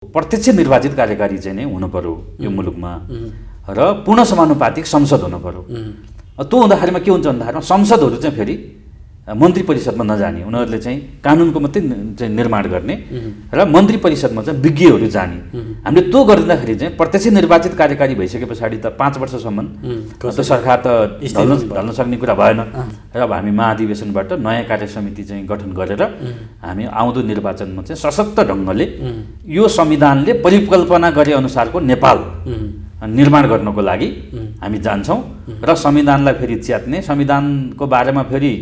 प्रत्यक्ष निर्वाचित कार्यकारी चाहिँ नै हुनु पर्यो यो मुलुकमा र पूर्ण समानुपातिक संसद हुनु पर्यो। त्यो हुँदाखेरिमा के हुन्छ भन्दाखेरिमा संसदहरू चाहिँ फेरि मन्त्री परिषदमा नजाने, उनीहरूले चाहिँ कानुनको मात्रै चाहिँ निर्माण गर्ने र मन्त्री परिषदमा चाहिँ विज्ञहरू जाने। हामीले त्यो गरिदिँदाखेरि चाहिँ प्रत्यक्ष निर्वाचित कार्यकारी भइसके पछाडि त 5 वर्षसम्म त्यो सरकार त ढल्न सक्ने कुरा भएन र अब हामी महाधिवेशनबाट नयाँ कार्य समिति चाहिँ गठन गरेर हामी आउँदो निर्वाचनमा चाहिँ सशक्त ढङ्गले यो संविधानले परिकल्पना गरे अनुसारको नेपाल निर्माण गर्नको लागि हामी जान्छौँ र संविधानलाई फेरि च्यात्ने, संविधानको बारेमा फेरि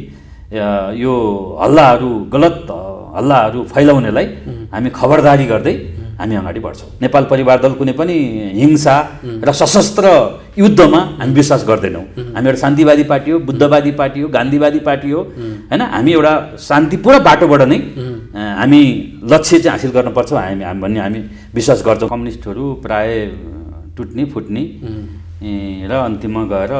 यो हल्लाहरू गलत हल्लाहरू फैलाउनेलाई हामी खबरदारी गर्दै हामी अगाडि बढ्छौँ। नेपाल परिवार दल कुनै पनि हिंसा र सशस्त्र युद्धमा हामी विश्वास गर्दैनौँ। हामी एउटा शान्तिवादी पार्टी हो, बुद्धवादी पार्टी हो, गान्धीवादी पार्टी हो, हैन। हामी एउटा शान्तिपूर्ण बाटोबाट नै हामी लक्ष्य चाहिँ हासिल गर्नुपर्छ भन्ने हामी विश्वास गर्छौँ। कम्युनिस्टहरू प्राय टुट्ने फुट्ने र अन्तिममा गएर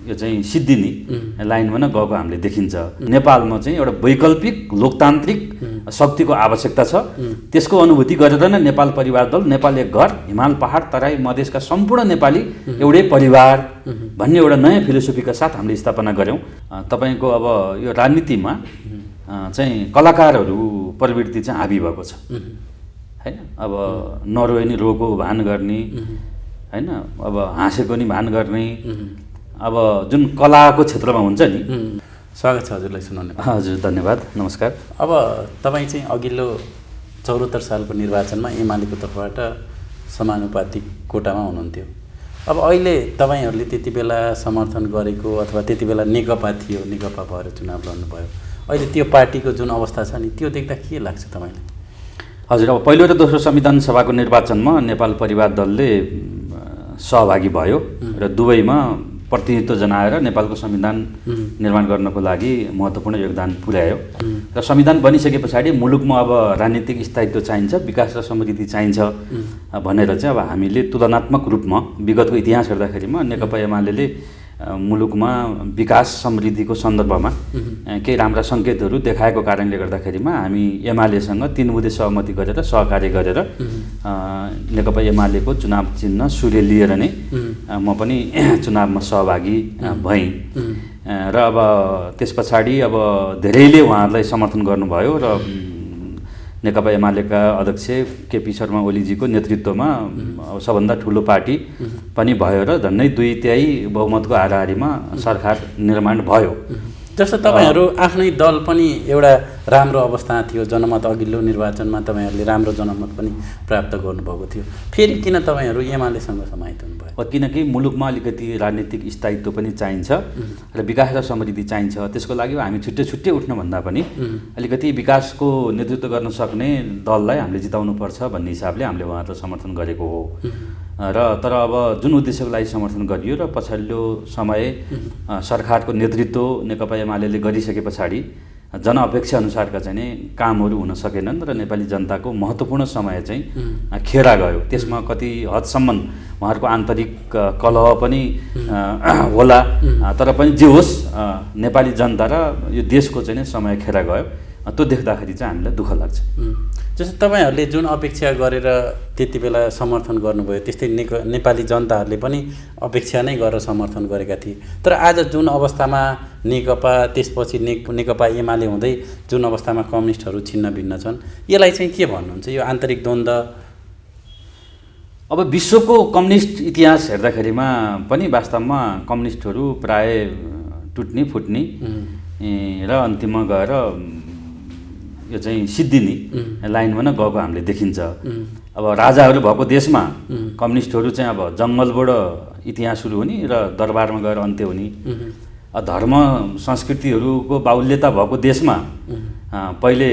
यो चाहिँ सिद्धिने लाइनमा नै गएको हामीले देखिन्छ। नेपालमा चाहिँ एउटा वैकल्पिक लोकतान्त्रिक शक्तिको आवश्यकता छ। त्यसको अनुभूति गरेर नै नेपाल परिवार दल, नेपाल एक घर, हिमाल पहाड तराई मधेसका सम्पूर्ण नेपाली एउटै परिवार भन्ने एउटा नयाँ फिलोसोफीका साथ हामीले स्थापना गऱ्यौँ। तपाईँको अब यो राजनीतिमा चाहिँ कलाकारहरू प्रवृत्ति चाहिँ हाबी भएको छ, हैन। अब नरोए नि रोको भान गर्ने, हैन। अब हाँसेको नि भान गर्ने, अब जुन कलाको क्षेत्रमा हुन्छ नि। स्वागत छ हजुरलाई सुनाउने। हजुर धन्यवाद, नमस्कार। अब तपाईँ चाहिँ अघिल्लो 74 सालको निर्वाचनमा एमालेको तर्फबाट समानुपातिक कोटामा हुनुहुन्थ्यो। अब अहिले तपाईँहरूले त्यति बेला समर्थन गरेको अथवा त्यति बेला नेकपा थियो, नेकपा भएर चुनाव लड्नुभयो, अहिले त्यो पार्टीको जुन अवस्था छ नि त्यो देख्दा के लाग्छ तपाईँलाई? हजुर, अब पहिलो र दोस्रो संविधान सभाको निर्वाचनमा नेपाल परिवार दलले सहभागी भयो र दुवैमा प्रतिनिधित्व जनाएर नेपालको संविधान निर्माण गर्नको लागि महत्त्वपूर्ण योगदान पुर्यायो। र संविधान बनिसके पछाडि मुलुकमा अब राजनीतिक स्थायित्व चाहिन्छ, विकास र समृद्धि चाहिन्छ भनेर चाहिँ अब हामीले तुलनात्मक रूपमा विगतको इतिहास हेर्दाखेरिमा नेकपा एमाले मुलुकमा विकास समृद्धिको सन्दर्भमा केही राम्रा सङ्केतहरू देखाएको कारणले गर्दाखेरिमा हामी एमालेसँग 3 बुँदे सहमति गरेर सहकार्य गरेर नेकपा एमालेको चुनाव चिन्ह सूर्य लिएर नै म पनि चुनावमा सहभागी भएँ। र अब त्यस पछाडि अब धेरैले उहाँहरूलाई समर्थन गर्नुभयो र नेकपा एमालेका अध्यक्ष केपी शर्मा ओलीजीको नेतृत्वमा सबभन्दा ठुलो पार्टी पनि भयो र झन्डै 2/3 बहुमतको हाराहारीमा सरकार निर्माण भयो। जस्तो तपाईँहरू आफ्नै दल पनि एउटा राम्रो अवस्था थियो, जनमत अघिल्लो निर्वाचनमा तपाईँहरूले राम्रो जनमत पनि प्राप्त गर्नुभएको थियो, फेरि किन तपाईँहरू एमालेसँग समाहित हुनुभयो? किनकि मुलुकमा अलिकति राजनीतिक स्थायित्व पनि चाहिन्छ र विकास र समृद्धि चाहिन्छ। त्यसको लागि हामी छुट्टै छुट्टै उठ्नुभन्दा पनि अलिकति विकासको नेतृत्व गर्न सक्ने दललाई हामीले जिताउनुपर्छ भन्ने हिसाबले हामीले उहाँहरूलाई समर्थन गरेको हो। र तर अब जुन उद्देश्यको लागि समर्थन गरियो र पछिल्लो समय सरकारको नेतृत्व नेकपा एमाले गरिसके पछाडि जनअपेक्षा अनुसारका चाहिँ नि कामहरू हुन सकेनन् र नेपाली जनताको महत्त्वपूर्ण समय चाहिँ खेरा गयो। त्यसमा कति हदसम्म उहाँहरूको आन्तरिक कलह पनि होला, तर पनि जे होस् नेपाली जनता र यो देशको चाहिँ नि समय खेरा गयो। त्यो देख्दाखेरि चाहिँ हामीलाई दुःख लाग्छ। जस्तो तपाईँहरूले जुन अपेक्षा गरेर त्यति बेला समर्थन गर्नुभयो त्यस्तै नेपाली जनताहरूले पनि अपेक्षा नै गरेर समर्थन गरेका थिए। तर आज जुन अवस्थामा नेकपा त्यसपछि नेकपा एमाले हुँदै जुन अवस्थामा कम्युनिस्टहरू छिन्न भिन्न छन्, यसलाई चाहिँ के भन्नुहुन्छ? यो आन्तरिक द्वन्द्व अब विश्वको कम्युनिस्ट इतिहास हेर्दाखेरिमा पनि वास्तवमा कम्युनिस्टहरू प्राय टुट्ने फुट्ने र अन्तिममा गएर यो चाहिँ सिद्धिने लाइनमा नै गएको हामीले देखिन्छ। अब राजाहरू भएको देशमा कम्युनिस्टहरू चाहिँ अब जङ्गलबाट इतिहास सुरु हुने र दरबारमा गएर अन्त्य हुने, धर्म संस्कृतिहरूको बाहुल्यता भएको देशमा पहिले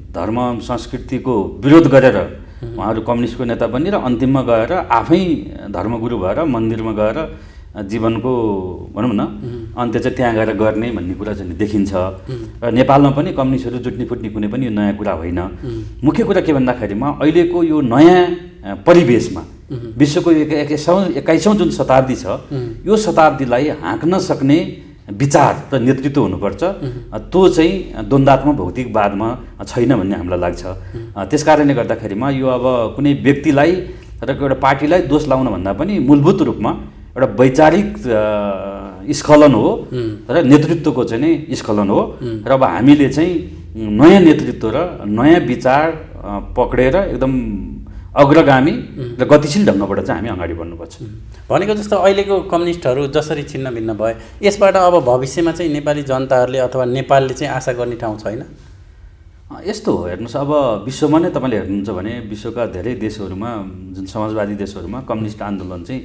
धर्म संस्कृतिको विरोध गरेर उहाँहरू कम्युनिस्टको नेता बने र अन्तिममा गएर आफै धर्मगुरु भएर मन्दिरमा गएर जीवनको भनौँ न अन्त्य चाहिँ त्यहाँ गएर गर्ने भन्ने कुरा चाहिँ देखिन्छ। र नेपालमा पनि कम्युनिस्टहरू जुट्ने फुट्ने कुनै पनि यो नयाँ कुरा होइन। मुख्य कुरा के भन्दाखेरिमा अहिलेको यो नयाँ परिवेशमा विश्वको 21औं जुन शताब्दी छ, यो शताब्दीलाई हाँक्न सक्ने विचार र नेतृत्व हुनुपर्छ, त्यो चाहिँ द्वन्द्वात्मक भौतिकवादमा छैन भन्ने हामीलाई लाग्छ। त्यस कारणले गर्दाखेरिमा यो अब कुनै व्यक्तिलाई र एउटा पार्टीलाई दोष लाउन भन्दा पनि मूलभूत रूपमा एउटा वैचारिक स्खलन हो र नेतृत्वको चाहिँ नै स्खलन हो। र अब हामीले चाहिँ नयाँ नेतृत्व र नयाँ विचार पक्रेर एकदम अग्रगामी र गतिशील ढङ्गबाट चाहिँ हामी अगाडि बढ्नुपर्छ। भनेको जस्तो अहिलेको कम्युनिस्टहरू जसरी छिन्न भिन्न भए, यसबाट अब भविष्यमा चाहिँ नेपाली जनताहरूले अथवा नेपालले चाहिँ आशा गर्ने ठाउँ छैन? यस्तो हो, हेर्नुहोस्, अब विश्वमा नै तपाईँले हेर्नुहुन्छ भने विश्वका धेरै देशहरूमा, जुन समाजवादी देशहरूमा कम्युनिस्ट आन्दोलन चाहिँ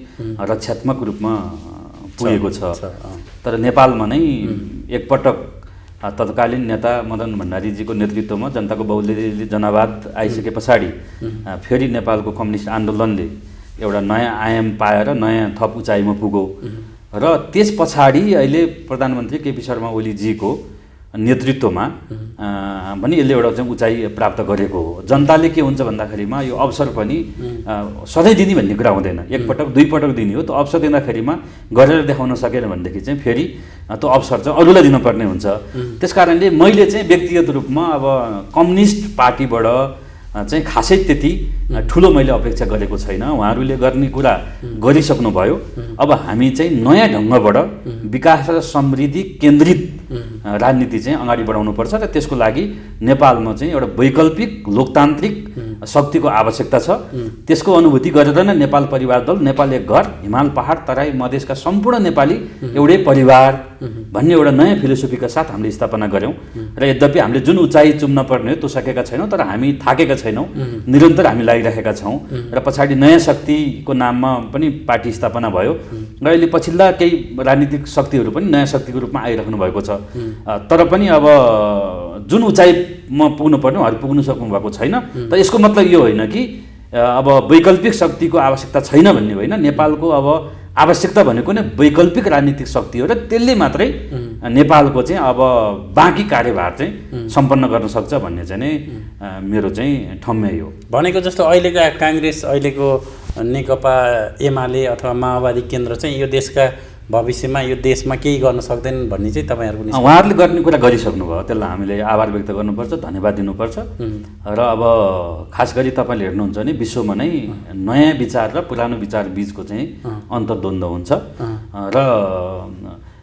रक्षात्मक रूपमा पुगेको छ। तर नेपालमा नै एकपटक तत्कालीन नेता मदन भण्डारीजीको नेतृत्वमा जनताको बहुदलीय जनावाद आइसके पछाडि फेरि नेपालको कम्युनिस्ट आन्दोलनले एउटा नयाँ आयाम पाएर नयाँ थप उचाइमा पुग्यो र त्यस पछाडि अहिले प्रधानमन्त्री केपी शर्मा ओलीजीको नेतृत्वमा पनि यसले एउटा चाहिँ उचाइ प्राप्त गरेको हो। जनताले के हुन्छ भन्दाखेरिमा यो अवसर पनि सधैँ दिने भन्ने कुरा हुँदैन, एकपटक दुईपटक दिने हो। त्यो अवसर दिँदाखेरिमा गरेर देखाउन सकेन भनेदेखि चाहिँ फेरि त्यो अवसर चाहिँ अरूलाई दिनुपर्ने हुन्छ। त्यस कारणले मैले चाहिँ व्यक्तिगत रूपमा अब कम्युनिस्ट पार्टीबाट चाहिँ खासै त्यति ठुलो मैले अपेक्षा गरेको छैन। उहाँहरूले गर्ने कुरा गरिसक्नुभयो। अब हामी चाहिँ नयाँ ढङ्गबाट विकास र समृद्धि केन्द्रित राजनीति चाहिँ अगाडि बढाउनुपर्छ र त्यसको लागि नेपालमा चाहिँ एउटा वैकल्पिक लोकतान्त्रिक शक्तिको आवश्यकता छ। त्यसको अनुभूति गरेर नै नेपाल परिवार दल, नेपाल एक घर, हिमाल पहाड तराई मधेसका सम्पूर्ण नेपाली एउटै परिवार भन्ने एउटा नयाँ फिलोसोफीका साथ हामीले स्थापना गऱ्यौँ। र यद्यपि हामीले जुन उचाइ चुम्न पर्ने हो त्यो सकेका छैनौँ, तर हामी थाकेका छैनौँ, निरन्तर हामी लागिरहेका छौँ। र पछाडि नयाँ शक्तिको नाममा पनि पार्टी स्थापना भयो र अहिले पछिल्ला केही राजनीतिक शक्तिहरू पनि नयाँ शक्तिको रूपमा आइराख्नु भएको छ। तर पनि अब जुन उचाइमा पुग्नुपर्ने उहाँहरू पुग्नु सक्नुभएको छैन। तर यसको मतलब यो होइन कि अब वैकल्पिक शक्तिको आवश्यकता छैन भन्ने होइन। नेपालको अब आवश्यकता भनेको नै वैकल्पिक राजनीतिक शक्ति हो र त्यसले मात्रै नेपालको चाहिँ अब बाँकी कार्यभार चाहिँ सम्पन्न गर्न सक्छ भन्ने चाहिँ नै मेरो चाहिँ ठम्मै हो। भनेको जस्तो अहिलेका काङ्ग्रेस, अहिलेको नेकपा एमाले अथवा माओवादी केन्द्र चाहिँ यो देशका भविष्यमा यो देशमा केही गर्न सक्दैनन् भन्ने चाहिँ तपाईँहरूको उहाँहरूले गर्ने कुरा गरिसक्नुभयो, त्यसलाई हामीले आभार व्यक्त गर्नुपर्छ, धन्यवाद दिनुपर्छ। र अब खास गरी तपाईँले हेर्नुहुन्छ भने विश्वमा नै नयाँ विचार र पुरानो विचार बिचको चाहिँ अन्तर्द्वन्द्व हुन्छ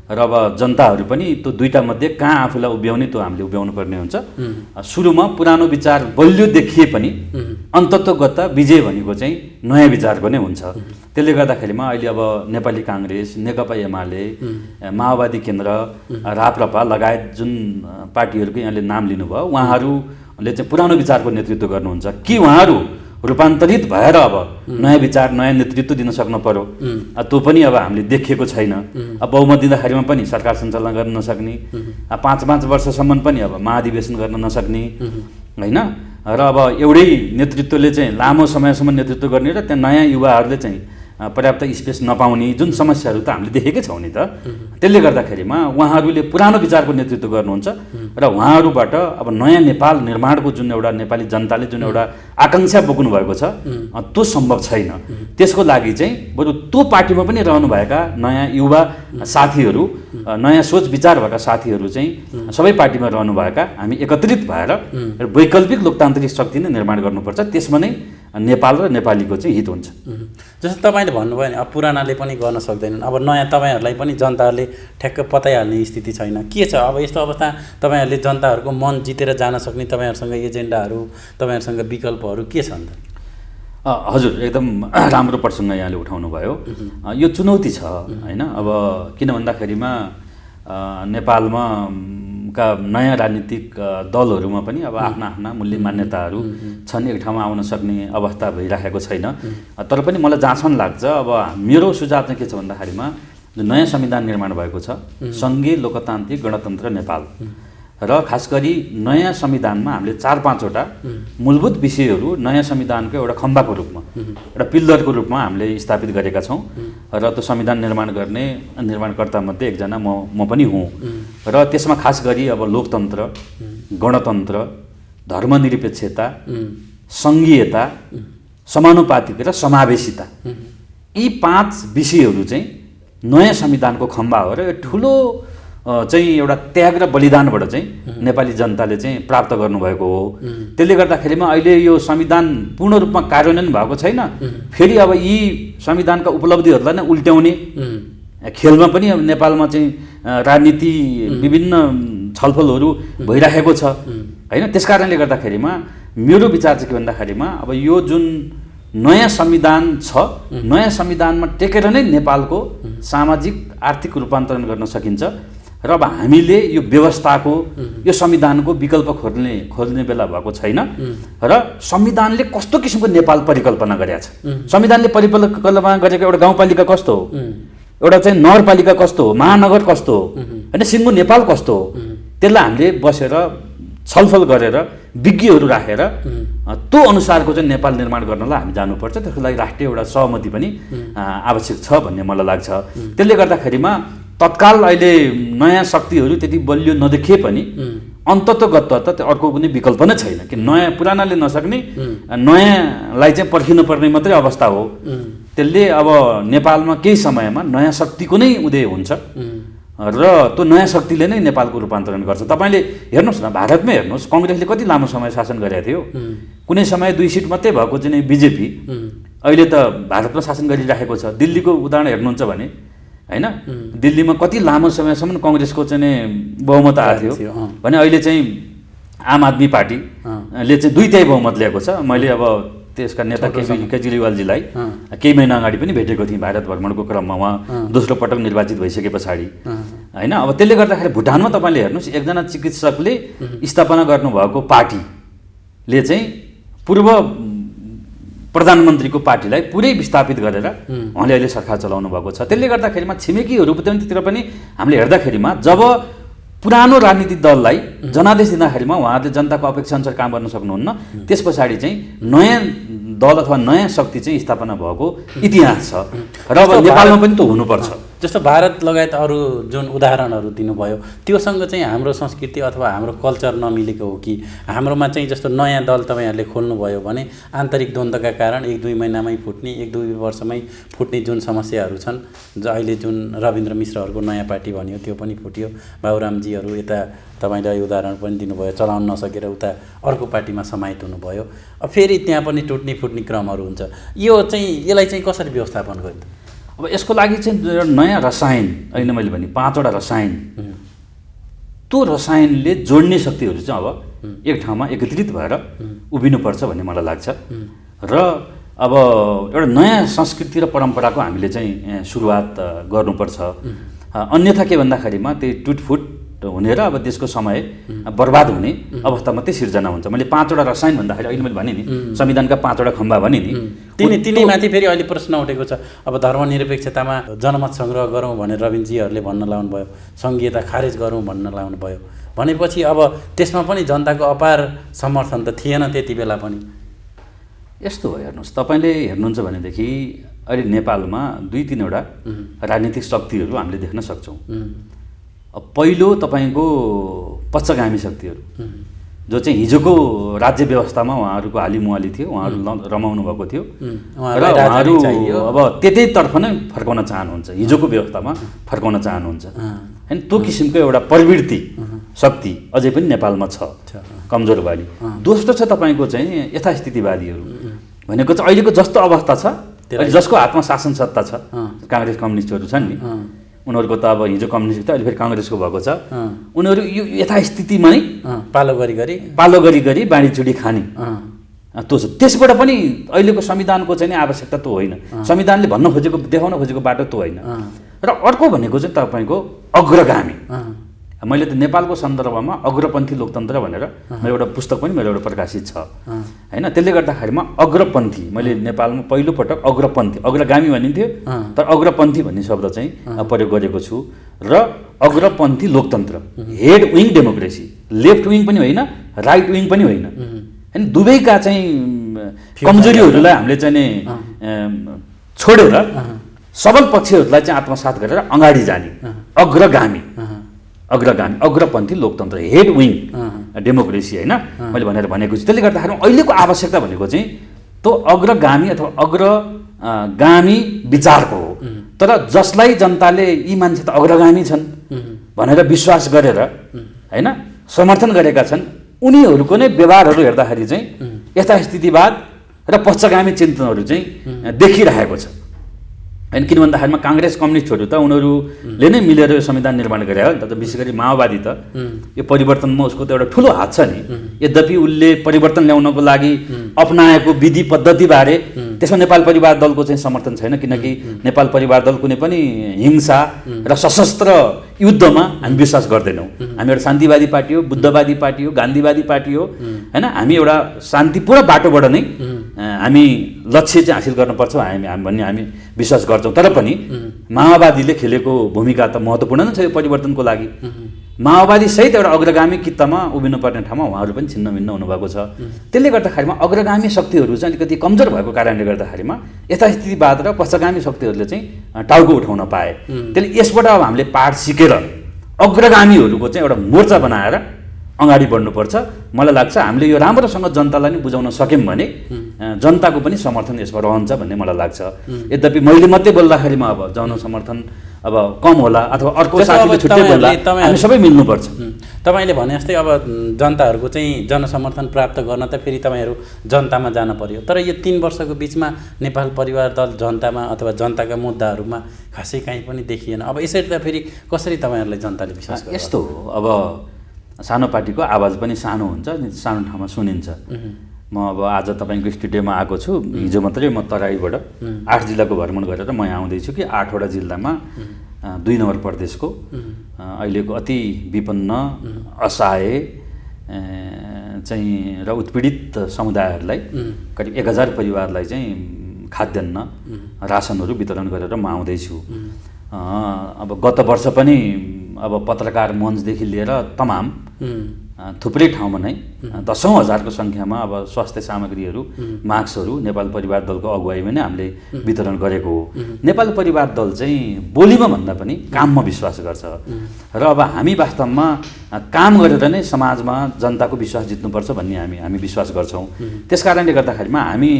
र अब जनताहरू पनि त्यो दुईटा मध्ये कहाँ आफूलाई उभ्याउने त्यो हामीले उभ्याउनु पर्ने हुन्छ। सुरुमा पुरानो विचार बलियो देखिए पनि अन्तत्वगत विजय भनेको चाहिँ नयाँ विचारको नै हुन्छ। त्यसले गर्दाखेरिमा अहिले अब नेपाली काङ्ग्रेस, नेकपा एमाले, माओवादी केन्द्र, राप्रपा लगायत जुन पार्टीहरूको यहाँले नाम लिनुभयो, उहाँहरूले चाहिँ पुरानो विचारको नेतृत्व गर्नुहुन्छ कि उहाँहरू रूपान्तरित भएर अब नयाँ विचार नयाँ नेतृत्व दिन सक्नु पर्यो। त्यो पनि अब हामीले देखिएको छैन। अब बहुमत दिँदाखेरिमा पनि सरकार सञ्चालन गर्न नसक्ने, 5 वर्षसम्म पनि अब महाधिवेशन गर्न नसक्ने होइन। र अब एउटै नेतृत्वले चाहिँ लामो समयसम्म नेतृत्व गर्ने र त्यहाँ नयाँ युवाहरूले चाहिँ पर्याप्त स्पेस नपाउने जुन समस्याहरू त हामीले देखेकै छौँ नि त। त्यसले गर्दाखेरिमा उहाँहरूले पुरानो विचारको नेतृत्व गर्नुहुन्छ र उहाँहरूबाट अब नयाँ नेपाल निर्माणको जुन एउटा नेपाली जनताले जुन एउटा आकाङ्क्षा बोक्नु भएको छ त्यो सम्भव छैन। त्यसको लागि चाहिँ बरु त्यो पार्टीमा पनि रहनुभएका नयाँ युवा साथीहरू, नयाँ सोच विचार भएका साथीहरू चाहिँ सबै पार्टीमा रहनुभएका हामी एकत्रित भएर वैकल्पिक लोकतान्त्रिक शक्ति नै निर्माण गर्नुपर्छ। त्यसमा नै नेपाल र नेपालीको चाहिँ हित हुन्छ। जस्तो तपाईँले भन्नुभयो नि अब पुरानाले पनि गर्न सक्दैनन्, अब नयाँ तपाईँहरूलाई पनि जनताहरूले ठ्याक्क पताइहाल्ने स्थिति छैन। के छ अब यस्तो अवस्था? तपाईँहरूले जनताहरूको मन जितेर जान सक्ने तपाईँहरूसँग एजेन्डाहरू, तपाईँहरूसँग विकल्पहरू के छन् त? हजुर, एकदम राम्रो प्रसङ्ग यहाँले उठाउनु भयो। यो चुनौती छ होइन। अब किन भन्दाखेरिमा नेपालमा का नयाँ राजनीतिक दलहरूमा पनि अब आफ्ना आफ्ना मूल्य मान्यताहरू छन्, एक ठाउँमा आउन सक्ने अवस्था भइराखेको छैन। तर पनि मलाई जहाँसम्म लाग्छ अब मेरो सुझाव चाहिँ के छ भन्दाखेरिमा जुन नयाँ संविधान निर्माण भएको छ, सङ्घीय लोकतान्त्रिक गणतन्त्र नेपाल, र खास गरी नयाँ संविधानमा हामीले 4-5वटा मूलभूत विषयहरू नयाँ संविधानको एउटा खम्बाको रूपमा, एउटा पिल्लरको रूपमा हामीले स्थापित गरेका छौँ। र त्यो संविधान निर्माण गर्ने निर्माणकर्तामध्ये एकजना म पनि हुँ। र त्यसमा खास गरी अब लोकतन्त्र, गणतन्त्र, धर्मनिरपेक्षता, सङ्घीयता, समानुपातिक र समावेशिता, यी 5 विषयहरू चाहिँ नयाँ संविधानको खम्बा हो। र यो ठुलो चाहिँ एउटा त्याग र बलिदानबाट चाहिँ नेपाली जनताले चाहिँ प्राप्त गर्नुभएको हो। त्यसले गर्दाखेरिमा अहिले यो संविधान पूर्ण रूपमा कार्यान्वयन भएको छैन। फेरि अब यी संविधानका उपलब्धिहरूलाई नै उल्ट्याउने खेलमा पनि अब नेपालमा चाहिँ राजनीति विभिन्न छलफलहरू भइरहेको छ होइन। त्यस कारणले गर्दाखेरिमा मेरो विचार चाहिँ के भन्दाखेरिमा अब यो जुन नयाँ संविधान छ, नयाँ संविधानमा टेकेर नै नेपालको सामाजिक आर्थिक रूपान्तरण गर्न सकिन्छ र अब हामीले यो व्यवस्थाको यो संविधानको विकल्प खोज्ने बेला भएको छैन र संविधानले कस्तो किसिमको नेपाल परिकल्पना गरेको छ, संविधानले परिकल्पना गरेको एउटा गाउँपालिका कस्तो हो, एउटा चाहिँ नगरपालिका कस्तो हो, महानगर कस्तो हो होइन, सिङ्गो नेपाल कस्तो हो, त्यसलाई हामीले बसेर छलफल गरेर विज्ञहरू राखेर त्यो अनुसारको चाहिँ नेपाल निर्माण गर्नलाई हामी जानुपर्छ। त्यसको लागि राष्ट्रिय एउटा सहमति पनि आवश्यक छ भन्ने मलाई लाग्छ। त्यसले गर्दाखेरिमा तत्काल अहिले नयाँ शक्तिहरू त्यति बलियो नदेखिए पनि अन्ततगत त अर्को कुनै विकल्प नै छैन कि नयाँ पुरानाले नसक्ने नयाँलाई चाहिँ पर्खिनुपर्ने मात्रै अवस्था हो। त्यसले अब नेपालमा केही समयमा नयाँ शक्तिको नै उदय हुन्छ र त्यो नयाँ शक्तिले नै नेपालको रूपान्तरण गर्छ। तपाईँले हेर्नुहोस् न, भारतमै हेर्नुहोस्, कङ्ग्रेसले कति लामो समय शासन गरेको थियो। कुनै समय 2 सिट मात्रै भएको चाहिँ बिजेपी अहिले त भारतमा शासन गरिराखेको छ। दिल्लीको उदाहरण हेर्नुहुन्छ भने होइन, दिल्लीमा कति लामो समयसम्म कङ्ग्रेसको चाहिँ बहुमत आएको थियो भने अहिले चाहिँ आम आदमी पार्टीले चाहिँ 2/3 बहुमत ल्याएको छ। मैले अब त्यसका नेता केजरीवालजीलाई केही महिना अगाडि पनि भेटेको थिएँ भारत भ्रमणको क्रममा। उहाँ दोस्रो पटक निर्वाचित भइसके पछाडि होइन। अब त्यसले गर्दाखेरि भुटानमा तपाईँले हेर्नुहोस्, एकजना चिकित्सकले स्थापना गर्नुभएको पार्टीले चाहिँ पूर्व प्रधानमन्त्रीको पार्टीलाई पुरै विस्थापित गरेर उहाँले अहिले सरकार चलाउनु भएको छ। त्यसले गर्दाखेरिमा छिमेकीहरूतिर पनि हामीले हेर्दाखेरिमा जब पुरानो राजनीतिक दललाई जनादेश दिँदाखेरिमा उहाँहरूले जनताको अपेक्षा अनुसार काम गर्न सक्नुहुन्न, त्यस पछाडि चाहिँ नयाँ दल अथवा नयाँ शक्ति चाहिँ स्थापना भएको इतिहास छ र अब नेपालमा पनि त हुनुपर्छ। जस्तो भारत लगायत अरू जुन उदाहरणहरू दिनुभयो त्योसँग चाहिँ हाम्रो संस्कृति अथवा हाम्रो कल्चर नमिलेको हो कि हाम्रोमा चाहिँ जस्तो नयाँ दल तपाईँहरूले खोल्नुभयो भने आन्तरिक द्वन्द्वका कारण 1-2 महिनामै फुट्ने, 1-2 वर्षमै फुट्ने जुन समस्याहरू छन्, अहिले जुन रविन्द्र मिश्रहरूको नयाँ पार्टी भन्यो त्यो पनि फुट्यो। बाबुरामजीहरू यता तपाईँले उदाहरण पनि दिनुभयो, चलाउन नसकेर उता अर्को पार्टीमा समाहित हुनुभयो। अब फेरि त्यहाँ पनि टुट्ने फुट्ने क्रमहरू हुन्छ। यसलाई चाहिँ कसरी व्यवस्थापन गरिन्छ? अब यसको लागि चाहिँ नयाँ रसायन, अहिले मैले भने 5वटा रसायन, त्यो रसायनले जोड्ने शक्तिहरू चाहिँ अब एक ठाउँमा एकत्रित भएर उभिनुपर्छ भन्ने मलाई लाग्छ र अब एउटा नयाँ संस्कृति र परम्पराको हामीले चाहिँ सुरुवात गर्नुपर्छ। अन्यथा के भन्दाखेरिमा त्यही टुटफुट हुने र अब देशको समय बर्बाद हुने अवस्था मात्रै सिर्जना हुन्छ। मैले 5वटा रसायन भन्दाखेरि अहिले मैले भने नि संविधानका 5वटा खम्बा भने नि तिनीमाथि फेरि अहिले प्रश्न उठेको छ। अब धर्मनिरपेक्षतामा जनमत सङ्ग्रह गरौँ भनेर रविन्द्रजीहरूले भन्न लाउनुभयो, सङ्घीयता खारेज गरौँ भन्न लाउनुभयो भनेपछि अब त्यसमा पनि जनताको अपार समर्थन त थिएन त्यति बेला पनि। यस्तो हो, हेर्नुहोस्, तपाईँले हेर्नुहुन्छ भनेदेखि अहिले नेपालमा 2-3वटा राजनीतिक शक्तिहरू हामीले देख्न सक्छौँ। पहिलो तपाईँको पक्षगामी शक्तिहरू जो चाहिँ हिजोको राज्य व्यवस्थामा उहाँहरूको हालिमुहाली थियो, उहाँहरू रमाउनु भएको थियो र उहाँहरू अब त्यतैतर्फ नै फर्काउन चाहनुहुन्छ, हिजोको व्यवस्थामा फर्काउन चाहनुहुन्छ होइन। त्यो किसिमको एउटा प्रवृत्ति शक्ति अझै पनि नेपालमा छ, कमजोरवादी। दोस्रो छ तपाईँको चाहिँ यथास्थितिवादीहरू भनेको चाहिँ अहिलेको जस्तो अवस्था छ, जसको हातमा शासन सत्ता छ, काङ्ग्रेस कम्युनिस्टहरू छन् नि, उनीहरूको त अब हिजो कम्युनिस्ट थियो, अहिले फेरि काङ्ग्रेसको भएको छ। उनीहरू यो यथास्थितिमा नै पालो गरी बाँडीचुडी खाने त्यो छ। त्यसबाट पनि अहिलेको संविधानको चाहिँ आवश्यकता त्यो होइन, संविधानले भन्न खोजेको देखाउन खोजेको बाटो त्यो होइन। र अर्को भनेको चाहिँ तपाईँको अग्रगामी। मैले त नेपालको सन्दर्भमा अग्रपन्थी लोकतन्त्र भनेर मेरो एउटा पुस्तक पनि मेरो एउटा प्रकाशित छ होइन। त्यसले गर्दाखेरिमा अग्रपन्थी, मैले नेपालमा पहिलोपटक अग्रपन्थी, अग्रगामी भनिन्थ्यो तर अग्रपन्थी भन्ने शब्द चाहिँ प्रयोग गरेको छु। र अग्रपन्थी लोकतन्त्र, head wing democracy, left wing पनि होइन, राइट विङ पनि होइन होइन। दुवैका चाहिँ कमजोरीहरूलाई हामीले चाहिँ छोडेर सबल पक्षहरूलाई चाहिँ आत्मसात गरेर अगाडि जाने अग्रपन्थी लोकतन्त्र, हेड विङ डेमोक्रेसी होइन मैले भनेको छु। त्यसले गर्दाखेरि अहिलेको आवश्यकता भनेको चाहिँ त्यो अग्रगामी अथवा अग्रगामी विचारको हो। तर जसलाई जनताले यी मान्छे त अग्रगामी छन् भनेर विश्वास गरेर हैन समर्थन गरेका छन् उनीहरूको नै व्यवहारहरू हेर्दाखेरि चाहिँ यथास्थितिवाद र पक्षगामी चिन्तनहरू चाहिँ देखिरहेको छ हैन। किन भन्दाखेरिमा काङ्ग्रेस कम्युनिस्टहरू त उनीहरूले नै मिलेर यो संविधान निर्माण गरे हो नि त। विशेष गरी माओवादी त यो परिवर्तनमा उसको त एउटा ठुलो हात छ नि। यद्यपि उसले परिवर्तन ल्याउनको लागि अपनाएको विधि पद्धतिबारे त्यसमा नेपाल परिवार दलको चाहिँ समर्थन छैन, किनकि नेपाल परिवार दल कुनै पनि हिंसा र सशस्त्र युद्धमा हामी विश्वास गर्दैनौँ। हामी एउटा शान्तिवादी पार्टी हो, बुद्धवादी पार्टी हो, गान्धीवादी पार्टी हो हैन। हामी एउटा शान्तिपूर्ण बाटोबाट नै हामी लक्ष्य चाहिँ हासिल गर्नुपर्छ भन्ने हामी विश्वास गर्छौँ। तर पनि माओवादीले खेलेको भूमिका त महत्त्वपूर्ण नै छ यो परिवर्तनको लागि। माओवादी सहित एउटा अग्रगामी कित्तामा उभिनुपर्ने ठाउँमा उहाँहरू पनि छिन्न भिन्न हुनुभएको छ। त्यसले गर्दाखेरिमा अग्रगामी शक्तिहरू चाहिँ अलिकति कमजोर भएको कारणले गर्दाखेरिमा यथास्थितिवाद र पक्षगामी शक्तिहरूले चाहिँ टाउको उठाउन पाए। त्यसले यसबाट अब हामीले पाठ सिकेर अग्रगामीहरूको चाहिँ एउटा मोर्चा बनाएर अगाडि बढ्नुपर्छ। मलाई लाग्छ हामीले यो राम्रोसँग जनतालाई नै बुझाउन सक्यौँ भने जनताको पनि समर्थन यसमा रहन्छ भन्ने मलाई लाग्छ। यद्यपि मैले मात्रै बोल्दाखेरिमा अब जनसमर्थन अब कम होला अथवा अर्को साथीले छुट्टै बोल्दा हामी सबै मिल्नुपर्छ। तपाईँले भने जस्तै अब जनताहरूको चाहिँ जनसमर्थन प्राप्त गर्न त फेरि तपाईँहरू जनतामा जान पर्यो। तर यो 3 वर्षको बिचमा नेपाल परिवार दल जनतामा अथवा जनताका मुद्दाहरूमा खासै काहीँ पनि देखिएन। अब यसरी त फेरि कसरी तपाईँहरूलाई जनताले विश्वास गर्छ? यस्तो हो, अब सानो पार्टीको आवाज पनि सानो हुन्छ, सानो ठाउँमा सुनिन्छ। म अब आज तपाईँको स्टुडियोमा आएको छु। हिजो मात्रै म तराईबाट 8 जिल्लाको भ्रमण गरेर म यहाँ आउँदैछु कि 8वटा जिल्लामा 2 नम्बर प्रदेशको अहिलेको अति विपन्न असहाय चाहिँ र उत्पीडित समुदायहरूलाई करिब 1000 परिवारलाई चाहिँ खाद्यान्न रासनहरू वितरण गरेर म आउँदैछु। अब गत वर्ष पनि अब पत्रकार मञ्चदेखि लिएर तमाम थुप्रै ठाउँमा नै 10औं हजारको सङ्ख्यामा अब स्वास्थ्य सामग्रीहरू मास्कहरू नेपाल परिवार दलको अगुवाईमा नै हामीले वितरण गरेको हो। नेपाल परिवार दल चाहिँ बोलीमा भन्दा पनि काममा विश्वास गर्छ र अब हामी वास्तवमा काम गरेर नै समाजमा जनताको विश्वास जित्नुपर्छ भन्ने हामी विश्वास गर्छौँ। त्यस कारणले गर्दाखेरिमा हामी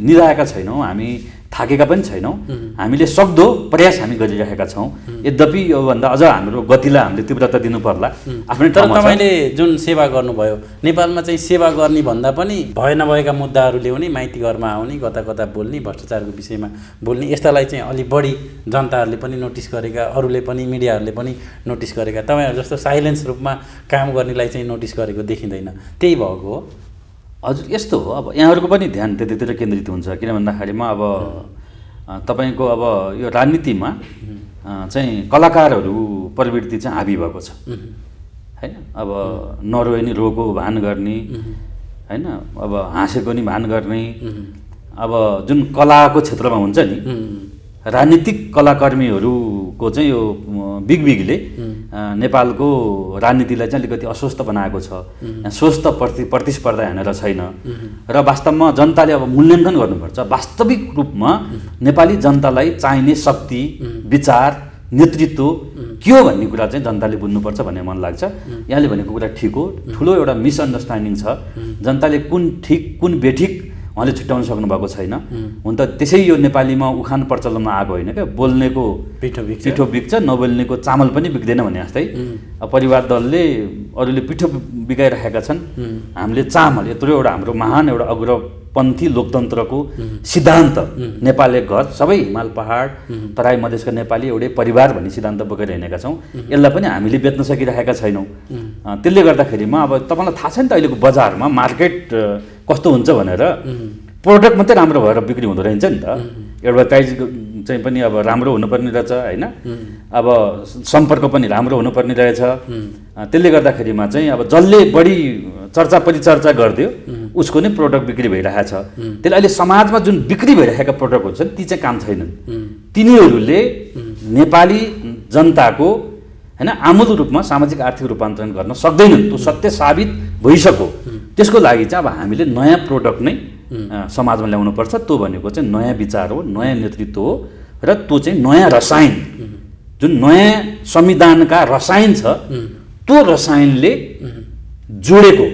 निधाएका छैनौँ, हामी थाकेका पनि छैनौँ। हामीले सक्दो प्रयास हामी गरिरहेका छौँ। यद्यपि योभन्दा अझ हाम्रो गतिलाई हामीले तीव्रता दिनु पर्ला आफ्नै ठाउँमा। तर तपाईँले जुन सेवा गर्नुभयो नेपालमा चाहिँ सेवा गर्ने भन्दा पनि भए नभएका मुद्दाहरू ल्याउने, माइती घरमा आउने, कता कता बोल्ने, भ्रष्टाचारको विषयमा बोल्ने, यस्तालाई चाहिँ अलि बढी जनताहरूले पनि नोटिस गरेका, अरूले पनि मिडियाहरूले पनि नोटिस गरेका। तपाईँहरू जस्तो साइलेन्स रूपमा काम गर्नेलाई चाहिँ नोटिस गरेको देखिँदैन। त्यही भएको हो? हजुर, यस्तो हो। अब यहाँहरूको पनि ध्यान त्यतितिर केन्द्रित हुन्छ। किन भन्दाखेरिमा अब तपाईँको अब यो राजनीतिमा चाहिँ कलाकारहरू प्रवृत्ति चाहिँ हाबी भएको छ हैन। अब नरोए नि रोको भान गर्ने हैन, अब हाँसेको नि भान गर्ने। अब जुन कलाको क्षेत्रमा हुन्छ नि राजनीतिक कलाकर्मीहरूको चाहिँ यो बिगबिगले नेपालको राजनीतिलाई चाहिँ अलिकति अस्वस्थ बनाएको छ। स्वस्थ प्रतिस्पर्धा यहाँनिर छैन र वास्तवमा जनताले अब मूल्याङ्कन गर्नुपर्छ। वास्तविक रूपमा नेपाली जनतालाई चाहिने शक्ति, विचार, नेतृत्व के हो भन्ने कुरा चाहिँ जनताले बुझ्नुपर्छ भन्ने मन लाग्छ। यहाँले भनेको कुरा ठिक हो। ठुलो एउटा मिसअन्डरस्ट्यान्डिङ छ। जनताले कुन ठिक कुन बेठिक उहाँले छुट्याउन सक्नुभएको छैन। हुन त त्यसै यो नेपालीमा उखान प्रचलनमा आएको होइन क्या, बोल्नेको पिठो बिक्छ नबोल्नेको चामल पनि बिक्दैन भने जस्तै परिवार दलले अरूले पिठो बिगाइरहेका छन्, हामीले चामल। यत्रो एउटा हाम्रो महान एउटा अग्रपन्थी लोकतन्त्रको सिद्धान्त नेपाल एक घर, सबै हिमाल पहाड तराई मधेसका नेपाली एउटै परिवार भन्ने सिद्धान्त बोकेर हिँडेका छौँ। यसलाई पनि हामीले बेच्न सकिरहेका छैनौँ। त्यसले गर्दाखेरिमा अब तपाईँलाई थाहा छ नि त अहिलेको बजारमा मार्केट कस्तो हुन्छ भनेर। प्रोडक्ट मात्रै राम्रो भएर बिक्री हुँदो रहेछ नि त। एडभर्टाइज चाहिँ पनि अब राम्रो हुनुपर्ने रहेछ होइन, अब सम्पर्क पनि राम्रो हुनुपर्ने रहेछ। त्यसले गर्दाखेरिमा चाहिँ अब जसले बढी चर्चा परिचर्चा गरिदियो उसको नै प्रोडक्ट बिक्री भइरहेछ। त्यसले अहिले समाजमा जुन बिक्री भइरहेका प्रोडक्टहरू छन् ती चाहिँ काम छैनन्। तिनीहरूले नेपाली जनताको होइन आमूल रूपमा सामाजिक आर्थिक रूपान्तरण गर्न सक्दैनन्। त्यो सत्य साबित भइसक्यो। त्यसको लागि चाहिँ अब हामीले नयाँ प्रोडक्ट नै समाजमा ल्याउनुपर्छ। त्यो भनेको चाहिँ नयाँ विचार हो, नयाँ नेतृत्व हो र त्यो चाहिँ नयाँ रसायन, जुन नयाँ संविधानका रसायन छ त्यो रसायनले जोडेको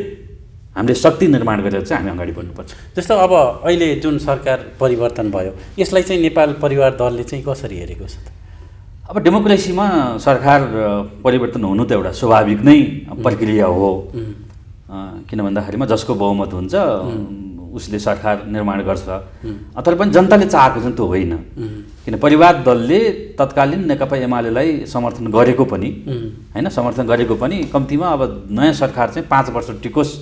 हामीले शक्ति निर्माण गरेर चाहिँ हामी अगाडि बढ्नुपर्छ। जस्तो अब अहिले जुन सरकार परिवर्तन भयो यसलाई चाहिँ नेपाल परिवार दलले चाहिँ कसरी हेरेको छ त? अब डेमोक्रेसीमा सरकार परिवर्तन हुनु त एउटा स्वाभाविक नै प्रक्रिया हो। किन भन्दाखेरिमा जसको बहुमत हुन्छ उसले सरकार निर्माण गर्छ। तर पनि जनताले चाहेको चाहिँ त्यो होइन। किन परिवार दलले तत्कालीन नेकपा एमालेलाई समर्थन गरेको पनि होइन, समर्थन गरेको पनि कम्तीमा अब नयाँ सरकार चाहिँ 5 वर्ष टिकोस्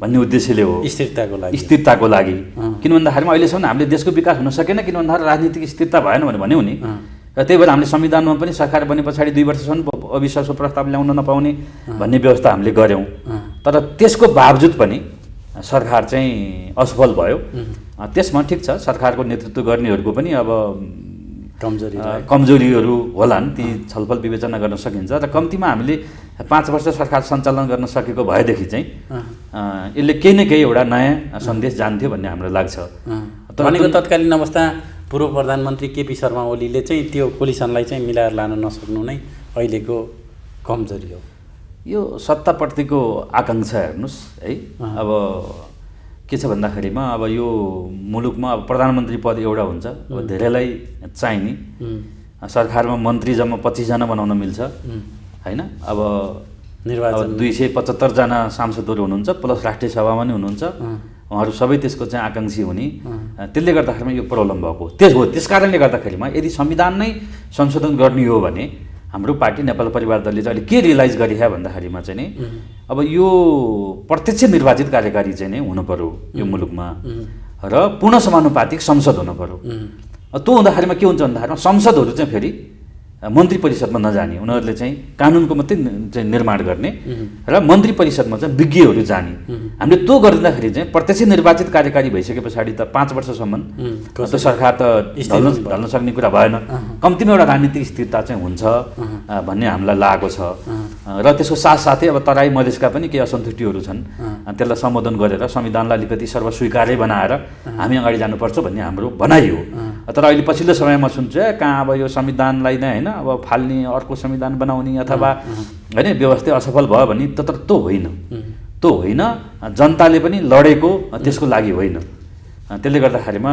भन्ने उद्देश्यले हो, स्थिरताको लागि। किन भन्दाखेरिमा अहिलेसम्म हामीले देशको विकास हुन सकेन, किन भन्दाखेरि राजनीतिक स्थिरता भएन भने भन्यो नि। र त्यही भएर हामीले संविधानमा पनि सरकार बने पछाडि 2 वर्षसम्म अविश्वासको प्रस्ताव ल्याउन नपाउने भन्ने व्यवस्था हामीले गऱ्यौँ। तर त्यसको बावजुद पनि सरकार चाहिँ असफल भयो। त्यसमा ठिक छ, सरकारको नेतृत्व गर्नेहरूको पनि अब कमजोरीहरू होलान्, ती छलफल विवेचना गर्न सकिन्छ। र कम्तीमा हामीले 5 वर्ष सरकार सञ्चालन गर्न सकेको भएदेखि चाहिँ यसले केही न केही एउटा नयाँ सन्देश जान्थ्यो भन्ने हामीलाई लाग्छ। भनेको तत्कालीन अवस्था पूर्व प्रधानमन्त्री केपी शर्मा ओलीले चाहिँ त्यो कोलिसनलाई चाहिँ मिलाएर लान नसक्नु नै अहिलेको कमजोरी हो। यो सत्ताप्रतिको आकाङ्क्षा हेर्नुहोस् है। अब के छ भन्दाखेरिमा अब यो मुलुकमा अब प्रधानमन्त्री पद एउटा हुन्छ, अब धेरैलाई चाहिने। सरकारमा मन्त्री जम्मा 25 जना बनाउन मिल्छ होइन। अब निर्वाचन 275 जना सांसदहरू हुनुहुन्छ, प्लस राष्ट्रिय सभामा नि हुनुहुन्छ। उहाँहरू सबै त्यसको चाहिँ आकाङ्क्षी हुने। त्यसले गर्दाखेरिमा यो प्रब्लम भएको त्यस कारणले गर्दाखेरिमा यदि संविधान नै संशोधन गर्ने हो भने हाम्रो पार्टी नेपाल परिवार दलले चाहिँ अहिले के रियलाइज गरिरह्यो भन्दाखेरिमा चाहिँ नि अब यो प्रत्यक्ष निर्वाचित कार्यकारी चाहिँ नै हुनु पर्यो यो मुलुकमा, र पूर्ण समानुपातिक संसद हुनु पर्यो। त्यो हुँदाखेरिमा के हुन्छ भन्दाखेरिमा संसदहरू चाहिँ फेरि मन्त्री परिषदमा नजाने, उनीहरूले चाहिँ कानुनको मात्रै चाहिँ निर्माण गर्ने र मन्त्री परिषदमा चाहिँ विज्ञहरू जाने। हामीले त्यो गरिदिँदाखेरि चाहिँ प्रत्यक्ष निर्वाचित कार्यकारी भइसके पछाडि त 5 वर्षसम्म त्यो सरकार त ढल्न सक्ने कुरा भएन। कम्तीमा एउटा राजनीतिक स्थिरता चाहिँ हुन्छ भन्ने हामीलाई लागेको छ। र त्यसको साथसाथै अब तराई मधेसका पनि केही असन्तुष्टिहरू छन्, त्यसलाई सम्बोधन गरेर संविधानलाई अलिकति सर्वस्वीकार्य बनाएर हामी अगाडि जानुपर्छ भन्ने हाम्रो भनाइ हो। तर अहिले पछिल्लो समयमा सुन्छु कहाँ अब यो संविधानलाई नै होइन अब फाल्ने, अर्को संविधान बनाउने अथवा होइन व्यवस्था असफल भयो भने त्यो होइन। त्यो होइन, जनताले पनि लडेको त्यसको लागि होइन। त्यसले गर्दाखेरिमा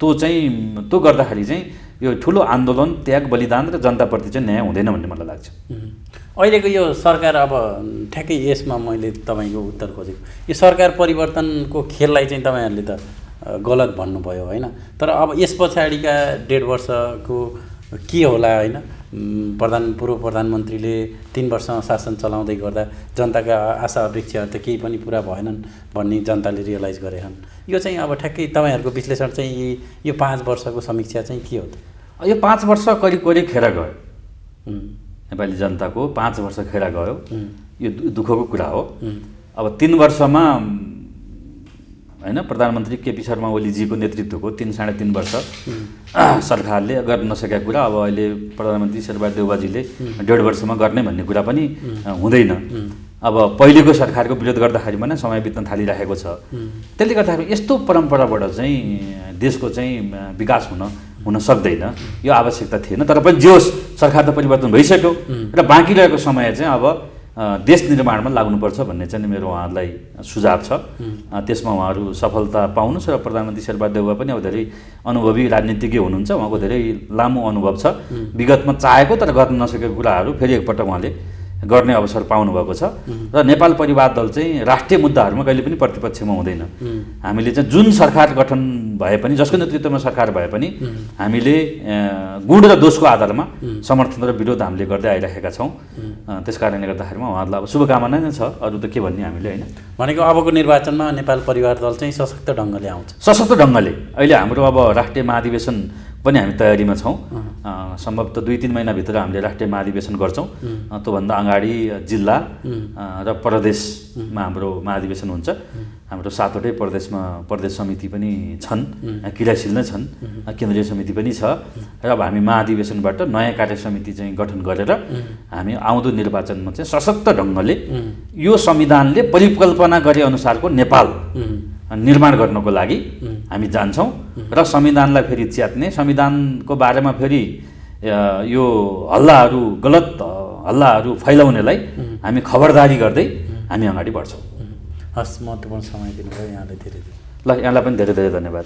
त्यो गर्दाखेरि चाहिँ यो ठुलो आन्दोलन, त्याग, बलिदान र जनताप्रति चाहिँ न्याय हुँदैन भन्ने मलाई लाग्छ। अहिलेको यो सरकार अब ठ्याक्कै यसमा मैले तपाईँको उत्तर खोजेको, यो सरकार परिवर्तनको खेललाई चाहिँ तपाईँहरूले त गलत भन्नुभयो होइन। तर अब यस पछाडिका 1.5 वर्षको के होला होइन, पूर्व प्रधानमन्त्रीले 3 वर्ष शासन चलाउँदै गर्दा जनताका आशा अपेक्षाहरू त केही पनि पुरा भएनन् भन्ने जनताले रियलाइज गरेछन्। यो चाहिँ अब ठ्याक्कै तपाईँहरूको विश्लेषण चाहिँ यो 5 वर्षको समीक्षा चाहिँ के हो त? यो 5 वर्ष करिब खेर गयो, नेपाली जनताको 5 वर्ष खेर गयो। यो दुःखको कुरा हो। अब 3 वर्षमा होइन प्रधानमन्त्री केपी शर्मा ओलीजीको नेतृत्वको 3-3.5 वर्ष सरकारले गर्न नसकेका कुरा अब अहिले प्रधानमन्त्री शेरबहादुर देउवाजीले 1.5 वर्षमा गर्ने भन्ने कुरा पनि हुँदैन। अब पहिलेको सरकारको विरोध गर्दाखेरिमा नै समय बित्न थालिरहेको छ। त्यसले गर्दाखेरि यस्तो परम्पराबाट चाहिँ देशको चाहिँ विकास हुन सक्दैन, यो आवश्यकता थिएन। तर पनि जे होस्, सरकार त परिवर्तन भइसक्यो र बाँकी रहेको समय चाहिँ अब देश निर्माणमा लाग्नुपर्छ भन्ने चाहिँ मेरो उहाँहरूलाई सुझाव छ। त्यसमा उहाँहरू सफलता पाउनुहोस्। र प्रधानमन्त्री शेरबहादुर देउवा पनि अब धेरै अनुभवी राजनीतिज्ञ हुनुहुन्छ, उहाँको धेरै लामो अनुभव छ। विगतमा चाहेको तर गर्न नसकेको कुराहरू फेरि एकपल्ट उहाँले गर्ने अवसर पाउनुभएको छ। र नेपाल परिवार दल चाहिँ राष्ट्रिय मुद्दाहरूमा कहिले पनि प्रतिपक्षमा हुँदैन। हामीले चाहिँ जुन सरकार गठन भए पनि, जसको नेतृत्वमा सरकार भए पनि हामीले गुण र दोषको आधारमा समर्थन र विरोध हामीले गर्दै आइरहेका छौँ। त्यस कारणले गर्दाखेरिमा उहाँहरूलाई अब शुभकामना नै छ, अरू त के भन्ने हामीले होइन। भनेको अबको निर्वाचनमा नेपाल परिवार दल चाहिँ सशक्त ढङ्गले आउँछ। सशक्त ढङ्गले अहिले हाम्रो अब राष्ट्रिय महाधिवेशन पनि हामी तयारीमा छौँ। सम्भवतः 2-3 महिनाभित्र हामीले राष्ट्रिय महाधिवेशन गर्छौँ। त्योभन्दा अगाडि जिल्ला र प्रदेशमा हाम्रो महाधिवेशन हुन्छ। हाम्रो 7वटै प्रदेशमा प्रदेश समिति पनि छन्, क्रियाशील नै छन्, केन्द्रीय समिति पनि छ। र अब हामी महाधिवेशनबाट नयाँ कार्य समिति चाहिँ गठन गरेर हामी आउँदो निर्वाचनमा चाहिँ सशक्त ढङ्गले यो संविधानले परिकल्पना गरे अनुसारको नेपाल निर्माण गर्नको लागि हामी जान्छौँ। र संविधानलाई फेरि च्यात्ने, संविधानको बारेमा फेरि यो गलत हल्लाहरू फैलाउनेलाई हामी खबरदारी गर्दै हामी अगाडि बढ्छौँ। हस्, महत्त्वपूर्ण समय दिनुभयो यहाँले धेरै। ल, यहाँलाई पनि धेरै धेरै धन्यवाद।